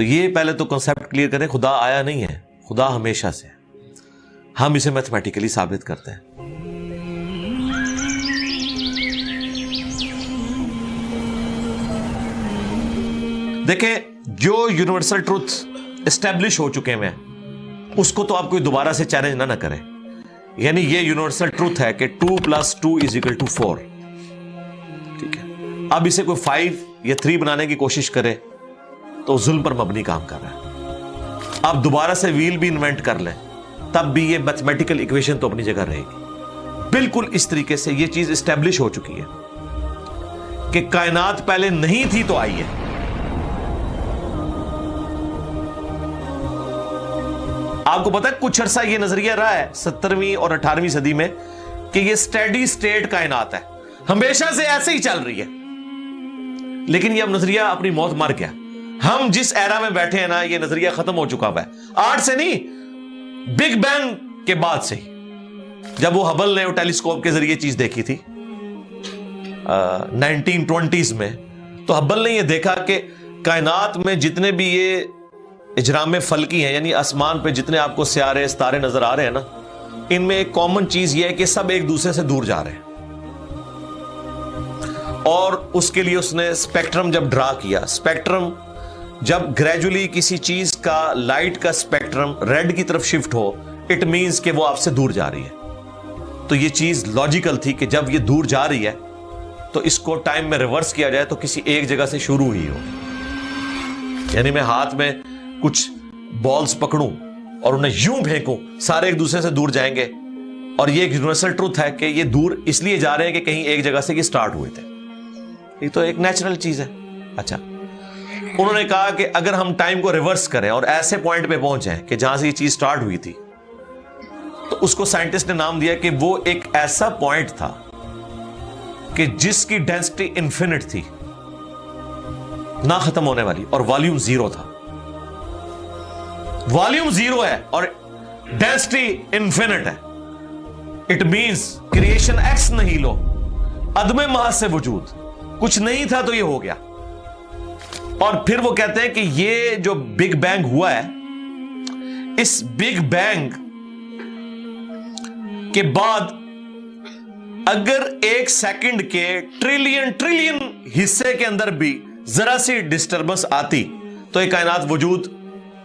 تو یہ پہلے تو کنسپٹ کلیئر کریں، خدا آیا نہیں ہے، خدا ہمیشہ سے ہے، ہم اسے میتھمیٹیکلی ثابت کرتے ہیں۔ دیکھیں جو یونیورسل ٹروتھ اسٹیبلش ہو چکے ہیں اس کو تو آپ کوئی دوبارہ سے چیلنج نہ کریں، یعنی یہ یونیورسل ٹروتھ ہے کہ 2 + 2 = 4، ٹھیک ہے؟ اب اسے کوئی 5 یا 3 بنانے کی کوشش کرے تو ظلم پر مبنی کام کر رہا ہے۔ آپ دوبارہ سے ویل بھی انوینٹ کر لیں تب بھی یہ میتھمیٹیکل ایکویشن تو اپنی جگہ رہے گی۔ بالکل اس طریقے سے یہ چیز اسٹیبلش ہو چکی ہے کہ کائنات پہلے نہیں تھی تو آئی ہے۔ آپ کو پتا ہے کچھ عرصہ یہ نظریہ رہا ہے 17ویں اور 18ویں صدی میں کہ یہ سٹیڈی سٹیٹ کائنات ہے، ہمیشہ سے ایسے ہی چل رہی ہے، لیکن یہ اب نظریہ اپنی موت مر گیا۔ ہم جس ایرا میں بیٹھے ہیں نا، یہ نظریہ ختم ہو چکا ہے، آج سے نہیں، بگ بینگ کے بعد سے ہی، جب وہ ہبل نے ٹیلیسکوپ کے ذریعے چیز دیکھی تھی 1920s میں، تو ہبل نے یہ دیکھا کہ کائنات میں جتنے بھی یہ اجرام فلکی ہیں، یعنی آسمان پہ جتنے آپ کو سیارے ستارے نظر آ رہے ہیں نا، ان میں ایک کامن چیز یہ ہے کہ سب ایک دوسرے سے دور جا رہے ہیں۔ اور اس کے لیے اس نے اسپیکٹرم جب ڈرا کیا، اسپیکٹرم جب گریجولی کسی چیز کا لائٹ کا اسپیکٹرم ریڈ کی طرف شفٹ ہو، اٹ مینز کہ وہ آپ سے دور جا رہی ہے۔ تو یہ چیز لاجیکل تھی کہ جب یہ دور جا رہی ہے تو اس کو ٹائم میں ریورس کیا جائے تو کسی ایک جگہ سے شروع ہی ہو، یعنی میں ہاتھ میں کچھ بالز پکڑوں اور انہیں یوں پھینکوں، سارے ایک دوسرے سے دور جائیں گے، اور یہ ایک یونیورسل ٹروتھ ہے کہ یہ دور اس لیے جا رہے ہیں کہ کہیں ایک جگہ سے یہ سٹارٹ ہوئے تھے۔ یہ تو ایک نیچرل چیز ہے۔ اچھا، انہوں نے کہا کہ اگر ہم ٹائم کو ریورس کریں اور ایسے پوائنٹ پہ پہنچ جائیں کہ جہاں سے یہ چیز سٹارٹ ہوئی تھی، تو اس کو سائنٹسٹ نے نام دیا کہ وہ ایک ایسا پوائنٹ تھا کہ جس کی ڈینسٹی انفینٹ تھی، نہ ختم ہونے والی، اور والیوم 0 تھا۔ والیوم 0 ہے اور ڈینسٹی انفینٹ ہے، اٹ مینز کریشن ایکس نہیں لو، عدم محض سے وجود، کچھ نہیں تھا تو یہ ہو گیا۔ اور پھر وہ کہتے ہیں کہ یہ جو بگ بینگ ہوا ہے، اس بگ بینگ کے بعد اگر 1 سیکنڈ کے ٹریلین حصے کے اندر بھی ذرا سی ڈسٹربنس آتی تو یہ کائنات وجود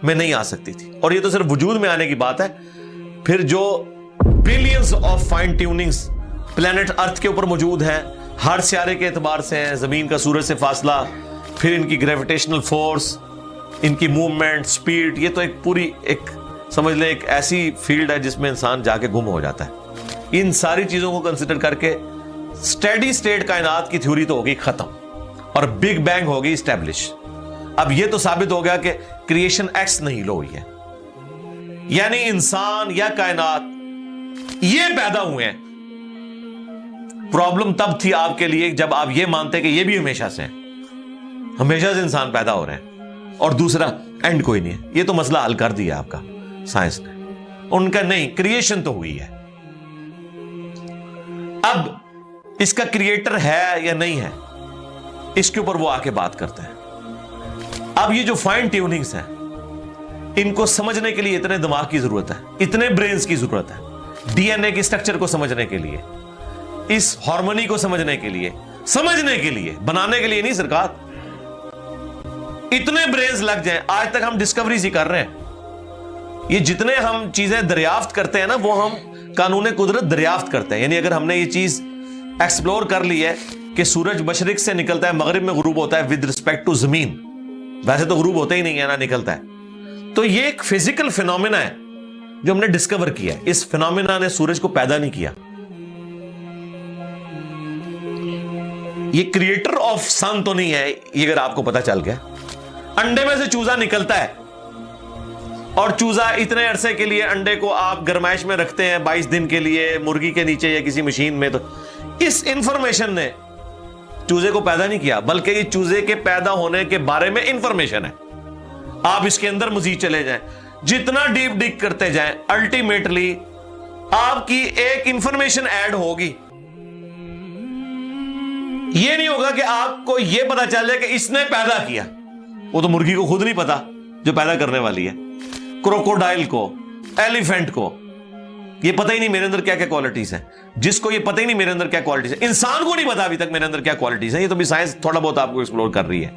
میں نہیں آ سکتی تھی۔ اور یہ تو صرف وجود میں آنے کی بات ہے، پھر جو billions of fine tunings planet earth کے اوپر موجود ہیں، ہر سیارے کے اعتبار سے ہیں، زمین کا سورج سے فاصلہ، پھر ان کی گریویٹیشنل فورس، ان کی موومنٹ، سپیڈ، یہ تو ایک پوری ایک سمجھ لیں ایک ایسی فیلڈ ہے جس میں انسان جا کے گم ہو جاتا ہے۔ ان ساری چیزوں کو کنسیڈر کر کے سٹیڈی سٹیٹ کائنات کی تھیوری تو ہوگی ختم اور بگ بینگ ہوگی اسٹیبلش۔ اب یہ تو ثابت ہو گیا کہ کریشن ایکس نہیں لو ہوئی ہے، یعنی انسان یا کائنات یہ پیدا ہوئے ہیں۔ پرابلم تب تھی آپ کے لیے جب آپ یہ مانتے کہ یہ بھی ہمیشہ سے ہیں، ہمیشہ سے انسان پیدا ہو رہے ہیں اور دوسرا اینڈ کوئی نہیں ہے۔ یہ تو مسئلہ حل کر دیا آپ کا سائنس نے، ان کا نہیں، کریشن تو ہوئی ہے۔ اب اس کا کریٹر ہے یا نہیں ہے، اس کے اوپر وہ آ کے بات کرتے ہیں۔ اب یہ جو فائن ٹیوننگز ہیں، ان کو سمجھنے کے لیے اتنے دماغ کی ضرورت ہے، اتنے برینز کی ضرورت ہے، ڈی این اے کی سٹرکچر کو سمجھنے کے لیے، اس ہارمونی کو سمجھنے کے لیے، بنانے کے لیے نہیں سرکار، اتنے برینز لگ جائیں۔ آج تک ہم ڈسکوریز ہی کر رہے ہیں، یہ جتنے ہم چیزیں دریافت کرتے ہیں نا، وہ ہم قانون قدرت دریافت کرتے ہیں۔ یعنی اگر ہم نے یہ چیز ایکسپلور کر لی ہے کہ سورج مشرق سے نکلتا ہے، مغرب میں غروب ہوتا ہے ود رسپیکٹ ٹو زمین، ویسے تو غروب ہوتا ہی نہیں ہے نا، نکلتا ہے، تو یہ ایک فزیکل فینومینا ہے جو ہم نے ڈسکور کیا ہے۔ اس فینومینا نے سورج کو پیدا نہیں کیا، یہ کریٹر آف سن تو نہیں ہے، یہ اگر آپ کو پتا چل گیا۔ انڈے میں سے چوزا نکلتا ہے اور چوزا اتنے عرصے کے لیے انڈے کو آپ گرمائش میں رکھتے ہیں 22 دن کے لیے مرغی کے نیچے یا کسی مشین میں، تو اس انفارمیشن نے چوزے کو پیدا نہیں کیا، بلکہ یہ چوزے کے پیدا ہونے کے بارے میں انفارمیشن ہے۔ آپ اس کے اندر مزید چلے جائیں، جتنا ڈیپ ڈگ کرتے جائیں، الٹیمیٹلی آپ کی ایک انفارمیشن ایڈ ہوگی۔ یہ نہیں ہوگا کہ آپ کو یہ پتا چل جائے کہ اس نے پیدا کیا، وہ تو مرغی کو خود نہیں پتا جو پیدا کرنے والی ہے. کروکوڈائل کو, ایلیفینٹ کو یہ پتہ ہی نہیں میرے اندر کیا کیا کوالٹیز ہیں. جس کو یہ پتہ ہی نہیں میرے اندر کیا کوالٹیز ہیں, انسان کو نہیں پتا ابھی تک میرے اندر کیا کوالٹیز ہیں. یہ تو بھی سائنس تھوڑا بہت آپ کو ایکسپلور کر رہی ہے.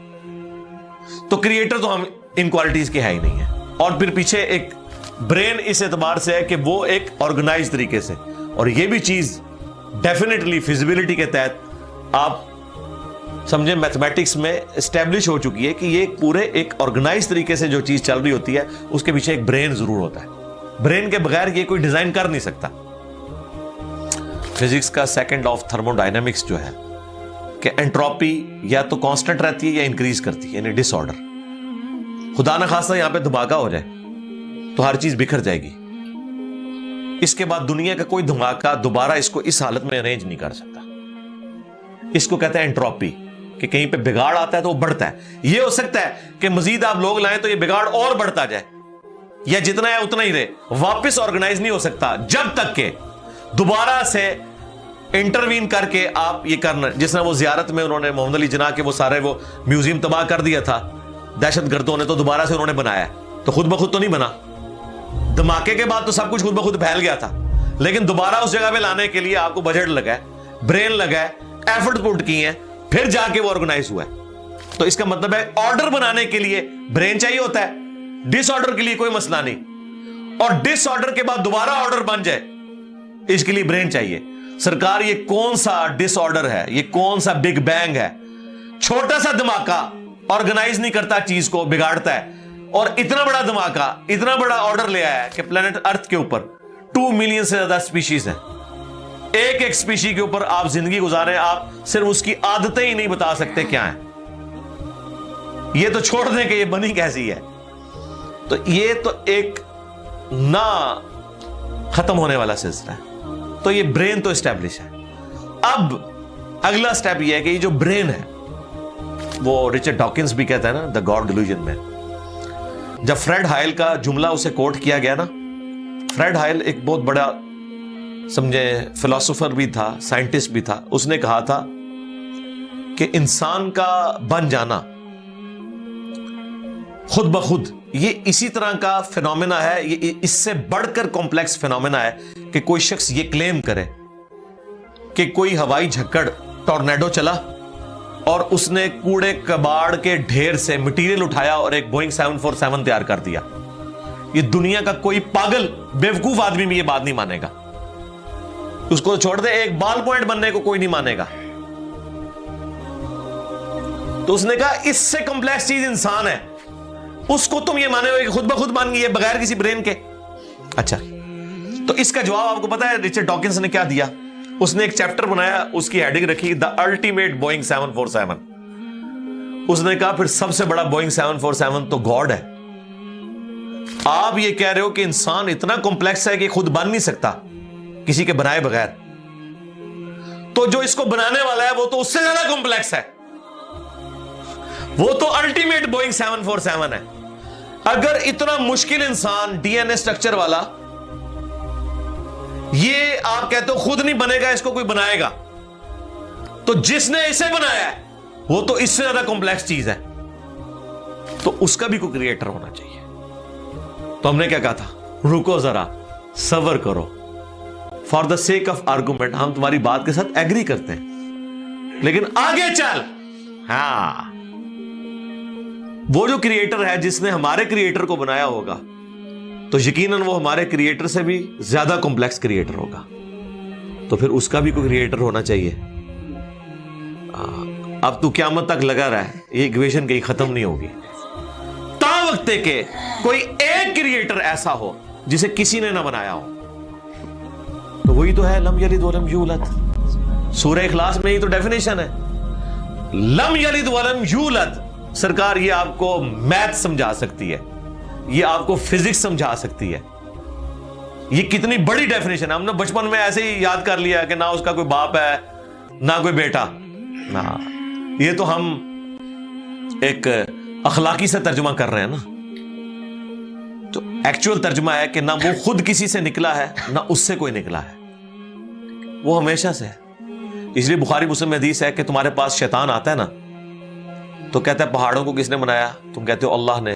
تو کریٹر تو ہم ان کوالٹیز کے ہے ہی نہیں ہے. اور پھر پیچھے ایک برین اس اعتبار سے ہے کہ وہ ایک آرگنائز طریقے سے, اور یہ بھی چیز ڈیفینیٹلی فیزیبلٹی کے تحت آپ سمجھیں میتھمیٹکس میں اسٹیبلش ہو چکی ہے کہ یہ پورے ایک آرگنائز طریقے سے جو چیز چل رہی ہوتی ہے اس کے پیچھے ایک برین ضرور ہوتا ہے. برین کے بغیر یہ کوئی ڈیزائن کر نہیں سکتا. فزکس کا second law of thermo dynamics جو ہے کہ انٹروپی یا تو کانسٹنٹ رہتی ہے یا انکریز کرتی ہے, یعنی ڈس آرڈر. خدا نہ خواستہ یہاں پہ دھماکہ ہو جائے تو ہر چیز بکھر جائے گی. اس کے بعد دنیا کا کوئی دھماکہ دوبارہ اس کو اس حالت میں ارینج نہیں کر سکتا. اس کو کہتے ہیں انٹروپی, کہ کہیں پہ بگاڑ آتا ہے تو وہ بڑھتا ہے. یہ ہو سکتا ہے کہ مزید آپ لوگ لائیں تو یہ بگاڑ اور بڑھتا جائے, یا جتنا ہے اتنا ہی رہے, واپس آرگنائز نہیں ہو سکتا جب تک کہ دوبارہ سے انٹروین کر کے آپ یہ کرنا. جس طرح وہ زیارت میں انہوں نے محمد علی جناح کے وہ سارے وہ میوزیم تباہ کر دیا تھا دہشت گردوں نے, تو دوبارہ سے انہوں نے بنایا, تو خود بخود تو نہیں بنا. دھماکے کے بعد تو سب کچھ خود بخود پھیل گیا تھا, لیکن دوبارہ اس جگہ پہ لانے کے لیے آپ کو بجٹ لگا ہے, برین لگا ہے, ایفرٹ پٹ کی ہیں, پھر جا کے وہ آرگنائز ہوا ہے. تو اس کا مطلب ہے آرڈر بنانے کے لیے برین چاہیے ہوتا ہے, ڈس آرڈر کے لیے کوئی مسئلہ نہیں. اور ڈس آرڈر کے بعد دوبارہ آرڈر بن جائے اس کے لیے برین چاہیے. سرکار یہ کون سا ڈس آرڈر ہے, یہ کون سا بگ بینگ ہے؟ چھوٹا سا دھماکہ آرگنائز نہیں کرتا, چیز کو بگاڑتا ہے. اور اتنا بڑا دھماکہ, اتنا بڑا آرڈر لے آیا ہے کہ پلانٹ ارتھ کے اوپر 2 ملین سے زیادہ سپیشیز ہیں. ایک ایک سپیشی کے اوپر آپ زندگی گزارے, آپ صرف اس کی عادتیں ہی نہیں بتا سکتے کیا ہیں. یہ تو چھوڑ دیں کہ یہ بنی کیسی ہے. تو یہ تو ایک نہ ختم ہونے والا سلسلہ ہے. تو یہ برین تو اسٹیبلش ہے. اب اگلا سٹیپ یہ ہے کہ یہ جو برین ہے, وہ رچرڈ ڈاکنز بھی کہتا ہے نا دا گاڈ ڈیلوژن میں, جب فریڈ ہائل کا جملہ اسے کوٹ کیا گیا نا, فریڈ ہائل ایک بہت بڑا سمجھے فلاسفر بھی تھا, سائنٹسٹ بھی تھا. اس نے کہا تھا کہ انسان کا بن جانا خود بخود یہ اسی طرح کا فینومینا ہے, یہ اس سے بڑھ کر کمپلیکس فینومینا ہے کہ کوئی شخص یہ کلیم کرے کہ کوئی ہوائی جھکڑ ٹورنیڈو چلا اور اس نے کوڑے کباڑ کے ڈھیر سے مٹیریل اٹھایا اور ایک بوئنگ 747 تیار کر دیا. یہ دنیا کا کوئی پاگل بیوقوف آدمی بھی یہ بات نہیں مانے گا. اس کو چھوڑ دے, ایک بال پوائنٹ بننے کو کوئی نہیں مانے گا. تو اس نے کہا اس سے کمپلیکس چیز انسان ہے, اس کو تم یہ مانے ہوئے کہ خود بخود بن گئی ہے بغیر کسی برین کے. اچھا, تو اس کا جواب آپ کو پتا ہے رچرڈ ڈاکنز نے کیا دیا؟ اس نے ایک چیپٹر بنایا, اس کی ہیڈنگ رکھی دا الٹیمیٹ بوئنگ 747. اس نے کہا پھر سب سے بڑا بوئنگ 747 تو گاڈ ہے. آپ یہ کہہ رہے ہو کہ انسان اتنا کمپلیکس ہے کہ خود بن نہیں سکتا کسی کے بنائے بغیر, تو جو اس کو بنانے والا ہے وہ تو اس سے زیادہ کمپلیکس ہے, وہ تو الٹیمیٹ بوئنگ 747 ہے. اگر اتنا مشکل انسان ڈی این اے اسٹرکچر والا یہ آپ کہتے ہو خود نہیں بنے گا, اس کو کوئی بنائے گا, تو جس نے اسے بنایا ہے وہ تو اس سے زیادہ کمپلیکس چیز ہے, تو اس کا بھی کوئی کریٹر ہونا چاہیے. تو ہم نے کیا کہا تھا, رکو ذرا صبر کرو, for the sake of argument ہم تمہاری بات کے ساتھ ایگری کرتے ہیں, لیکن آگے چل. ہاں, وہ جو کریٹر ہے جس نے ہمارے کریٹر کو بنایا ہوگا تو یقیناً وہ ہمارے کریٹر سے بھی زیادہ کمپلیکس کریٹر ہوگا, تو پھر اس کا بھی کوئی کریٹر ہونا چاہیے. اب تو قیامت تک لگا رہا ہے, یہ ایکویشن کہیں ختم نہیں ہوگی تا وقت کہ کوئی ایک کریٹر ایسا ہو جسے کسی نے نہ بنایا ہو. تو وہی تو ہے لم یلد ولم یولد. سورہ اخلاص میں ہی تو ڈیفینیشن ہے, لم یلد ولم یولد. سرکار یہ آپ کو میتھ سمجھا سکتی ہے, یہ آپ کو فزکس سمجھا سکتی ہے. یہ کتنی بڑی ڈیفینیشن ہے. ہم نے بچپن میں ایسے ہی یاد کر لیا کہ نہ اس کا کوئی باپ ہے نہ کوئی بیٹا. نہ, یہ تو ہم ایک اخلاقی سے ترجمہ کر رہے ہیں نا. تو ایکچوئل ترجمہ ہے کہ نہ وہ خود کسی سے نکلا ہے نہ اس سے کوئی نکلا ہے, وہ ہمیشہ سے ہے. اس لیے بخاری مسلم میں حدیث ہے کہ تمہارے پاس شیطان آتا ہے نا تو کہتا ہے پہاڑوں کو کس نے بنایا؟ تم کہتے ہو اللہ نے.